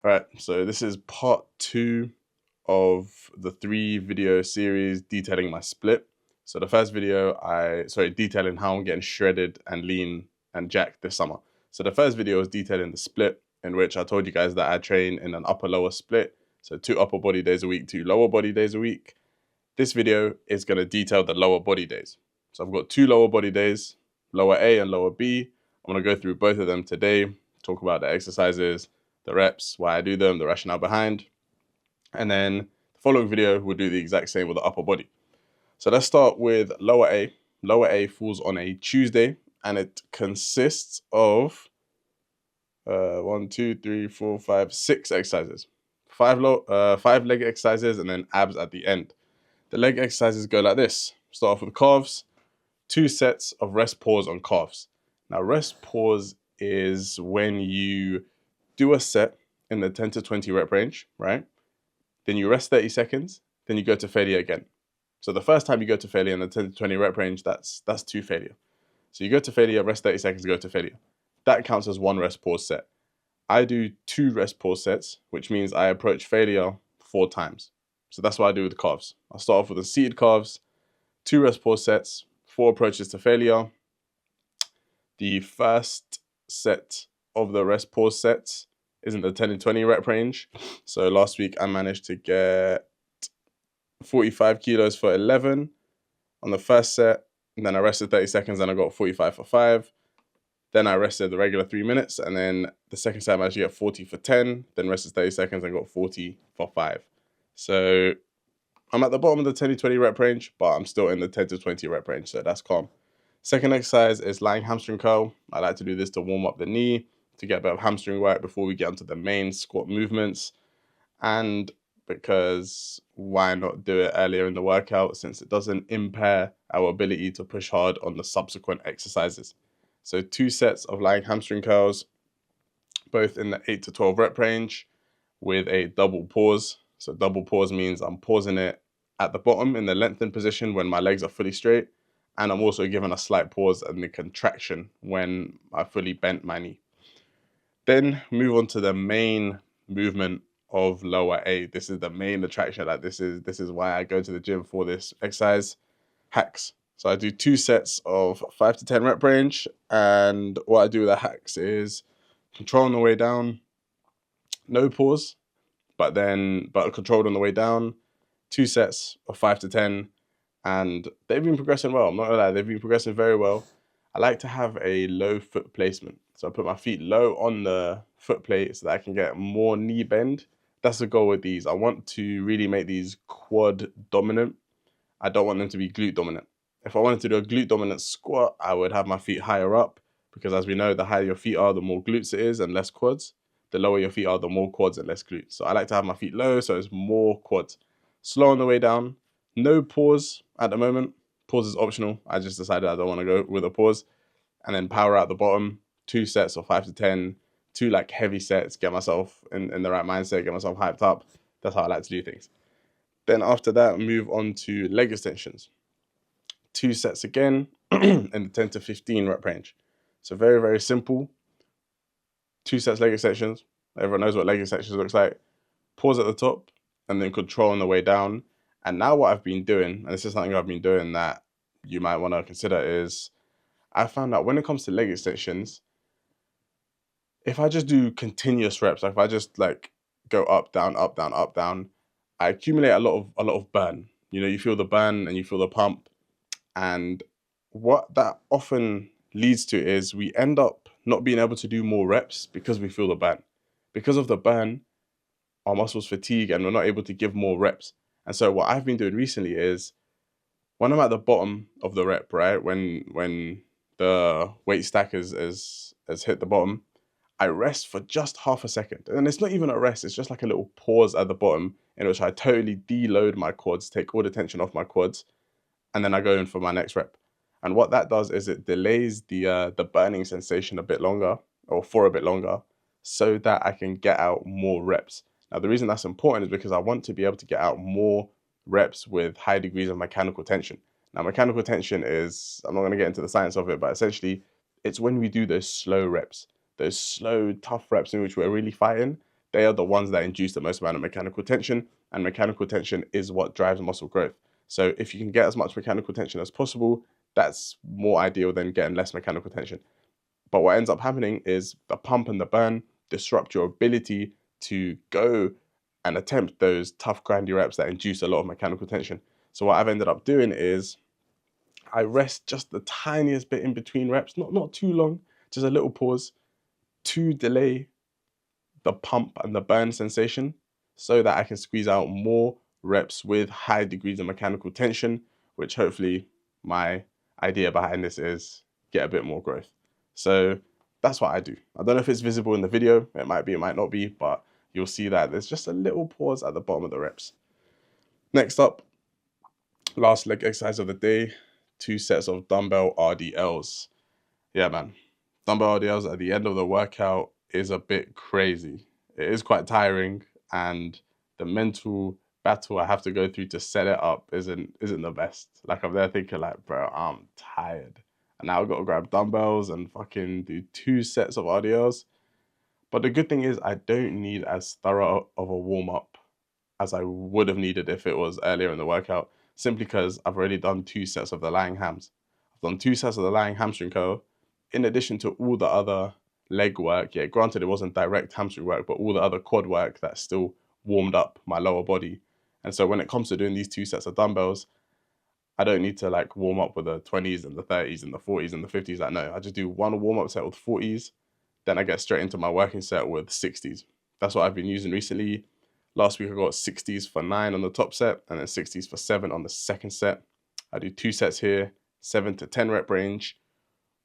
Right, so this is part 2 of the 3 video series detailing my split. So the first video detailing how I'm getting shredded and lean and jacked this summer. So the first video was detailing the split, in which I told you guys that I train in an upper lower split. So 2 upper body days a week, 2 lower body days a week. This video is going to detail the lower body days. So I've got 2 lower body days, lower A and lower B. I'm going to go through both of them today, talk about the exercises, the reps, why I do them, the rationale behind. And then the following video, we'll do the exact same with the upper body. So let's start with lower A. Lower A falls on a Tuesday, and it consists of 1, 2, 3, 4, 5, 6 exercises. 5 leg exercises and then abs at the end. The leg exercises go like this. Start off with calves, 2 sets of rest pause on calves. Now, rest pause is when you do a set in the 10 to 20 rep range, right? Then you rest 30 seconds, then you go to failure again. So the first time you go to failure in the 10 to 20 rep range, that's 2 failure. So you go to failure, rest 30 seconds, go to failure. That counts as 1 rest pause set. I do 2 rest pause sets, which means I approach failure 4 times. So that's what I do with the calves. I'll start off with the seated calves, 2 rest pause sets, 4 approaches to failure. The first set of the rest pause sets is in the 10 to 20 rep range. So last week I managed to get 45 kilos for 11 on the first set, and then I rested 30 seconds and I got 45 for 5. Then I rested the regular 3 minutes, and then the second set I managed to get 40 for 10, then rested 30 seconds and got 40 for 5. So I'm at the bottom of the 10 to 20 rep range, but I'm still in the 10 to 20 rep range, so that's calm. Second exercise is lying hamstring curl. I like to do this to warm up the knee, to get a bit of hamstring work before we get onto the main squat movements. And because why not do it earlier in the workout, since it doesn't impair our ability to push hard on the subsequent exercises. So 2 sets of lying hamstring curls, both in the 8 to 12 rep range with a double pause. So double pause means I'm pausing it at the bottom in the lengthened position when my legs are fully straight, and I'm also giving a slight pause and the contraction when I fully bent my knee. Then move on to the main movement of lower A. This is the main attraction. Like this is why I go to the gym for this exercise. Hacks. So I do 2 sets of 5 to 10 rep range, and what I do with the hacks is control on the way down, no pause, but controlled on the way down, 2 sets of 5 to 10, and they've been progressing well. I'm not gonna lie, they've been progressing very well. I like to have a low foot placement. So I put my feet low on the foot plate so that I can get more knee bend. That's the goal with these. I want to really make these quad dominant. I don't want them to be glute dominant. If I wanted to do a glute dominant squat, I would have my feet higher up, because as we know, the higher your feet are, the more glutes it is and less quads. The lower your feet are, the more quads and less glutes. So I like to have my feet low, so it's more quads. Slow on the way down. No pause at the moment. Pause is optional. I just decided I don't want to go with a pause. And then power out the bottom. 2 sets of 5 to 10. 2 like heavy sets. Get myself in the right mindset. Get myself hyped up. That's how I like to do things. Then after that, move on to leg extensions. 2 sets again in the 10 to 15 rep range. So very, very simple. 2 sets leg extensions. Everyone knows what leg extensions looks like. Pause at the top and then control on the way down. And now what I've been doing, and this is something I've been doing that you might want to consider, is I found out when it comes to leg extensions, if I just do continuous reps, like if I just like go up, down, up, down, up, down, I accumulate a lot of burn. You know, you feel the burn and you feel the pump. And what that often leads to is we end up not being able to do more reps because we feel the burn. Because of the burn, our muscles fatigue and we're not able to give more reps. And so what I've been doing recently is when I'm at the bottom of the rep, right, when the weight stack has hit the bottom, I rest for just half a second. And it's not even a rest, it's just like a little pause at the bottom in which I totally deload my quads, take all the tension off my quads, and then I go in for my next rep. And what that does is it delays the burning sensation a bit longer, or for a bit longer, so that I can get out more reps. Now, the reason that's important is because I want to be able to get out more reps with high degrees of mechanical tension. Now, mechanical tension is, I'm not going to get into the science of it, but essentially it's when we do those slow reps, those slow, tough reps in which we're really fighting. they are the ones that induce the most amount of mechanical tension, and mechanical tension is what drives muscle growth. So if you can get as much mechanical tension as possible, that's more ideal than getting less mechanical tension. But what ends up happening is the pump and the burn disrupt your ability to go and attempt those tough, grindy reps that induce a lot of mechanical tension. So what I've ended up doing is I rest just the tiniest bit in between reps, not too long, just a little pause to delay the pump and the burn sensation so that I can squeeze out more reps with high degrees of mechanical tension, which hopefully my idea behind this is get a bit more growth. So that's what I do. I don't know if it's visible in the video. It might be, it might not be, but you'll see that there's just a little pause at the bottom of the reps. Next up, last leg exercise of the day, 2 sets of dumbbell RDLs. Yeah, man. Dumbbell RDLs at the end of the workout is a bit crazy. It is quite tiring, and the mental battle I have to go through to set it up isn't the best. Like, I'm there thinking like, bro, I'm tired. And now I've got to grab dumbbells and fucking do 2 sets of RDLs. But the good thing is I don't need as thorough of a warm-up as I would have needed if it was earlier in the workout, simply because I've already done 2 sets of the lying hams. I've done 2 sets of the lying hamstring curl, in addition to all the other leg work. Yeah, granted it wasn't direct hamstring work, but all the other quad work that still warmed up my lower body. And so when it comes to doing these 2 sets of dumbbells, I don't need to like warm up with the 20s and the 30s and the 40s and the 50s. Like, no, I just do one warm-up set with 40s, then I get straight into my working set with 60s. That's what I've been using recently. Last week I got 60s for 9 on the top set and then 60s for 7 on the second set. I do 2 sets here, 7 to 10 rep range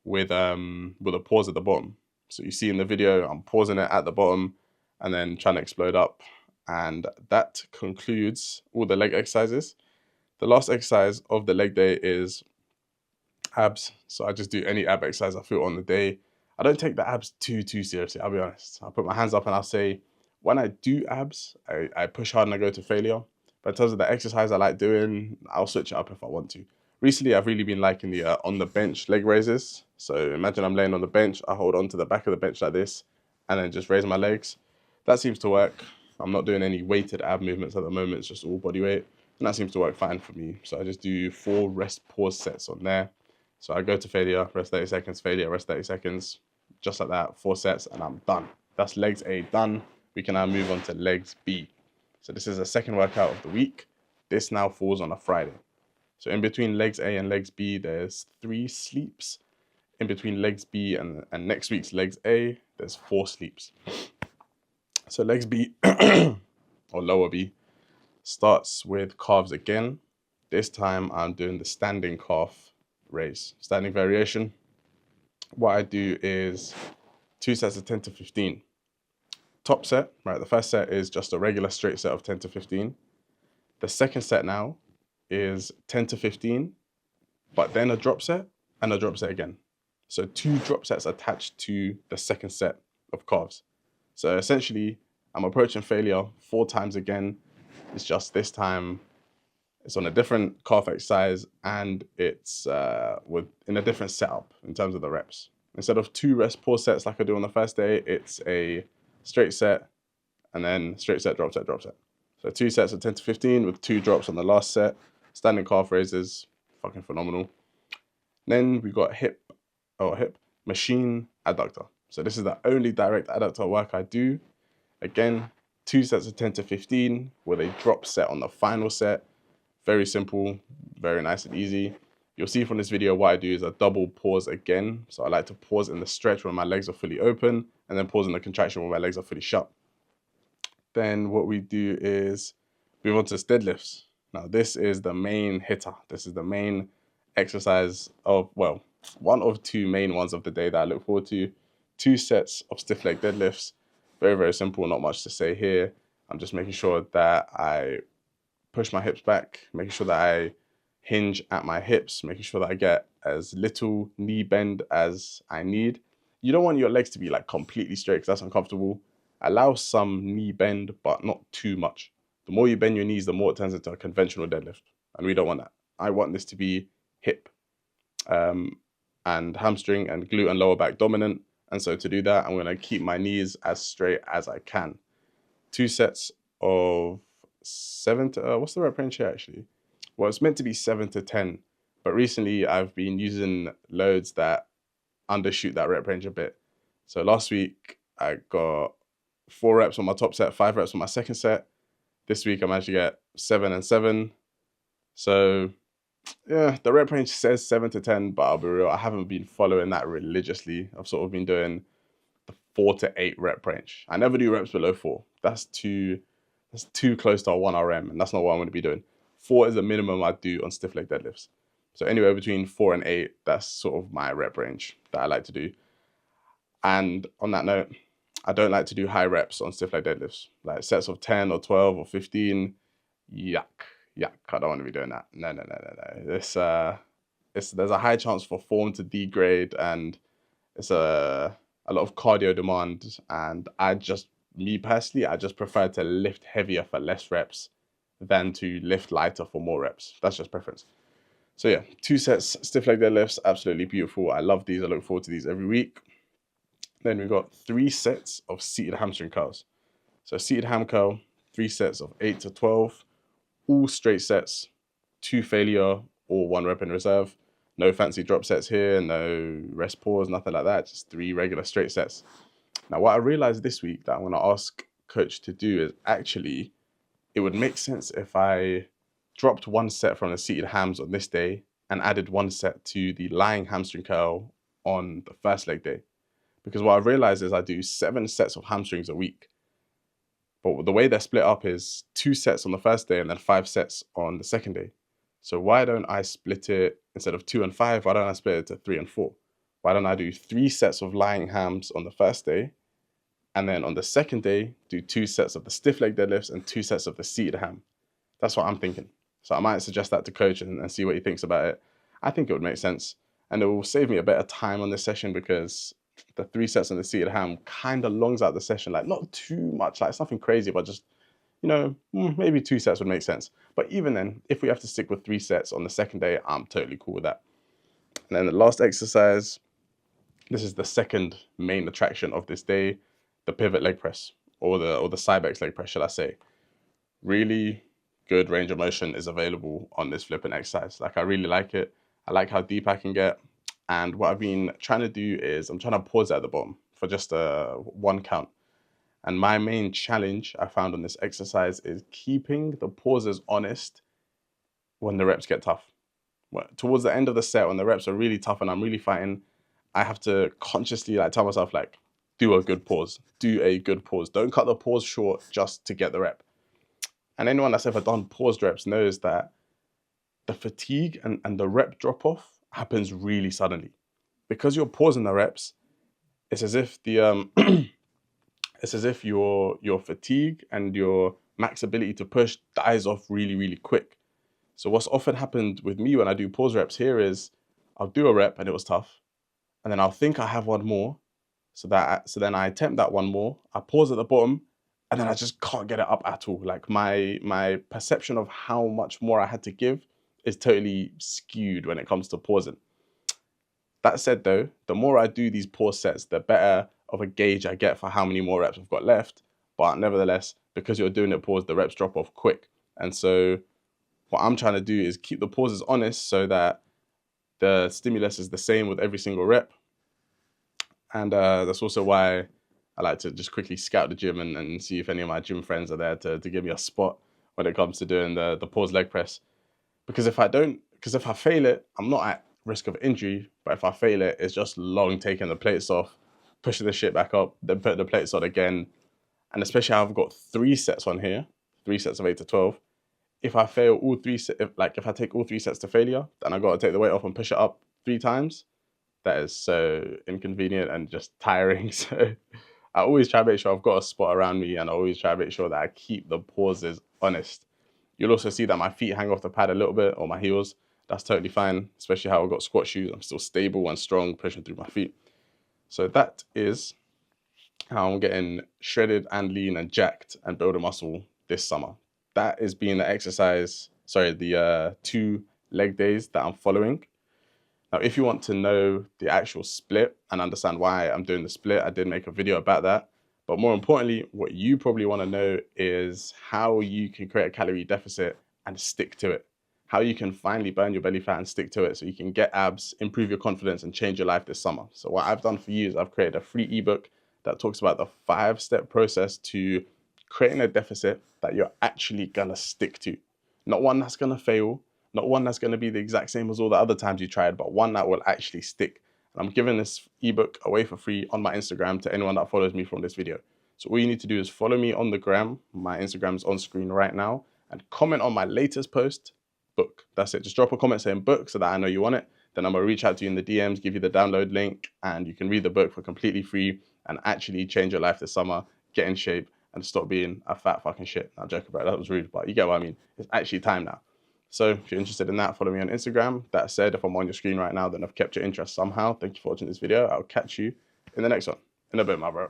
with a pause at the bottom. So you see in the video, I'm pausing it at the bottom and then trying to explode up. And that concludes all the leg exercises. The last exercise of the leg day is abs. So I just do any ab exercise I feel on the day. I don't take the abs too seriously, I'll be honest. I'll put my hands up and I'll say, when I do abs, I push hard and I go to failure. But in terms of the exercise I like doing, I'll switch it up if I want to. Recently, I've really been liking the on the bench leg raises. So imagine I'm laying on the bench, I hold on to the back of the bench like this, and then just raise my legs. That seems to work. I'm not doing any weighted ab movements at the moment, it's just all body weight. And that seems to work fine for me. So I just do 4 rest pause sets on there. So I go to failure, rest 30 seconds, failure, rest 30 seconds, just like that, 4 sets, and I'm done. That's legs A done. We can now move on to legs B. So this is the second workout of the week. This now falls on a Friday. So in between legs A and legs B, there's 3 sleeps. In between legs B and next week's legs A, there's 4 sleeps. So legs B, or lower B, starts with calves again. This time I'm doing the standing calf raise, standing variation. What I do is 2 sets of 10 to 15. Top set, right, the first set is just a regular straight set of 10 to 15. The second set now is 10 to 15, but then a drop set and a drop set again. So 2 drop sets attached to the second set of calves. So essentially, I'm approaching failure 4 times again. It's just this time it's on a different calf exercise and it's in a different setup in terms of the reps. Instead of 2 rest pause sets like I do on the first day, it's a straight set and then straight set, drop set, drop set. So 2 sets of 10 to 15 with 2 drops on the last set. Standing calf raises, fucking phenomenal. Then we got hip machine adductor. So this is the only direct adductor work I do. Again, 2 sets of 10 to 15 with a drop set on the final set. Very simple, very nice and easy. You'll see from this video what I do is a double pause again. So I like to pause in the stretch when my legs are fully open and then pause in the contraction when my legs are fully shut. Then what we do is move on to deadlifts. Now this is the main hitter. This is the main exercise of, well, one of 2 main ones of the day that I look forward to. 2 sets of stiff leg deadlifts. Very simple, not much to say here. I'm just making sure that I push my hips back, making sure that I hinge at my hips, making sure that I get as little knee bend as I need. You don't want your legs to be like completely straight because that's uncomfortable. Allow some knee bend, but not too much. The more you bend your knees, the more it turns into a conventional deadlift. And we don't want that. I want this to be hip and hamstring and glute and lower back dominant. And so to do that, I'm going to keep my knees as straight as I can. 2 sets of 7 to, what's the rep range here actually? Well, it's meant to be 7 to 10, but recently I've been using loads that undershoot that rep range a bit. So last week I got 4 reps on my top set, 5 reps on my second set. This week I managed to get 7 and 7. So yeah, the rep range says 7 to 10, but I'll be real, I haven't been following that religiously. I've sort of been doing the 4 to 8 rep range. I never do reps below 4. That's too close to a 1 RM, and that's not what I'm going to be doing. 4 is the minimum I do on stiff leg deadlifts. So anywhere between 4 and 8, that's sort of my rep range that I like to do. And on that note, I don't like to do high reps on stiff leg deadlifts, like sets of 10 or 12 or 15. Yuck. I don't want to be doing that. No. There's a high chance for form to degrade, and it's a lot of cardio demand. And me personally, I just prefer to lift heavier for less reps than to lift lighter for more reps. That's just preference. So yeah, 2 sets, stiff leg deadlifts, absolutely beautiful. I love these. I look forward to these every week. Then we've got 3 sets of seated hamstring curls. So seated ham curl, 3 sets of 8 to 12, all straight sets, 2 failure or 1 rep in reserve. No fancy drop sets here, no rest pause, nothing like that, just 3 regular straight sets. Now, what I realized this week that I'm going to ask coach to do is actually, it would make sense if I dropped 1 set from the seated hams on this day and added 1 set to the lying hamstring curl on the first leg day. Because what I've realized is I do 7 sets of hamstrings a week. But the way they're split up is 2 sets on the first day and then 5 sets on the second day. So why don't I split it, instead of 2 and 5, why don't I split it to 3 and 4? Why don't I do 3 sets of lying hams on the first day, and then on the second day, do 2 sets of the stiff leg deadlifts and 2 sets of the seated ham? That's what I'm thinking. So I might suggest that to coach and see what he thinks about it. I think it would make sense. And it will save me a bit of time on this session, because the 3 sets on the seated ham kind of longs out the session. Like, not too much, like it's nothing crazy, but just, maybe 2 sets would make sense. But even then, if we have to stick with 3 sets on the second day, I'm totally cool with that. And then the last exercise, this is the second main attraction of this day, the pivot leg press, or the Cybex leg press, should I say. Really good range of motion is available on this flipping exercise. Like, I really like it. I like how deep I can get. And what I've been trying to do is I'm trying to pause at the bottom for just a 1 count. And my main challenge I found on this exercise is keeping the pauses honest when the reps get tough. Towards the end of the set, when the reps are really tough and I'm really fighting, I have to consciously tell myself, do a good pause. Do a good pause. Don't cut the pause short just to get the rep. And anyone that's ever done paused reps knows that the fatigue and the rep drop off happens really suddenly. Because you're pausing the reps, it's as if the it's as if your fatigue and your max ability to push dies off really, really quick. So what's often happened with me when I do pause reps here is I'll do a rep and it was tough, and then I'll think I have 1 more, so then I attempt that 1 more, I pause at the bottom, and then I just can't get it up at all. Like, my perception of how much more I had to give is totally skewed when it comes to pausing. That said though, the more I do these pause sets, the better of a gauge I get for how many more reps I've got left. But nevertheless, because you're doing it pause, the reps drop off quick. And so what I'm trying to do is keep the pauses honest so that the stimulus is the same with every single rep. And that's also why I like to just quickly scout the gym and see if any of my gym friends are there to give me a spot when it comes to doing the pause leg press. Because if I fail it, I'm not at risk of injury, but if I fail it, it's just long taking the plates off, pushing the shit back up, then put the plates on again. And especially how I've got 3 sets on here, 3 sets of 8 to 12. If I fail all 3 sets, if I take all 3 sets to failure, then I got to take the weight off and push it up 3 times. That is so inconvenient and just tiring. So I always try to make sure I've got a spot around me, and I always try to make sure that I keep the pauses honest. You'll also see that my feet hang off the pad a little bit, or my heels. That's totally fine, especially how I've got squat shoes. I'm still stable and strong, pushing through my feet. So that is how I'm getting shredded and lean and jacked and building muscle this summer. That is being the 2 leg days that I'm following. Now, if you want to know the actual split and understand why I'm doing the split, I did make a video about that. But more importantly, what you probably want to know is how you can create a calorie deficit and stick to it. How you can finally burn your belly fat and stick to it so you can get abs, improve your confidence, and change your life this summer. So what I've done for you is I've created a free ebook that talks about the 5-step process to creating a deficit that you're actually gonna stick to. Not one that's gonna fail, not one that's gonna be the exact same as all the other times you tried, but one that will actually stick. And I'm giving this ebook away for free on my Instagram to anyone that follows me from this video. So all you need to do is follow me on the gram. My Instagram is on screen right now, and comment on my latest post, book. That's it. Just drop a comment saying book so that I know you want it. Then I'm gonna reach out to you in the DMs, give you the download link, and you can read the book for completely free and actually change your life this summer, get in shape, and stop being a fat fucking shit. I'm joking, bro. That was rude, but you get what I mean. It's actually time now. So if you're interested in that, follow me on Instagram. That said, if I'm on your screen right now, then I've kept your interest somehow. Thank you for watching this video. I'll catch you in the next one. In a bit, my bro.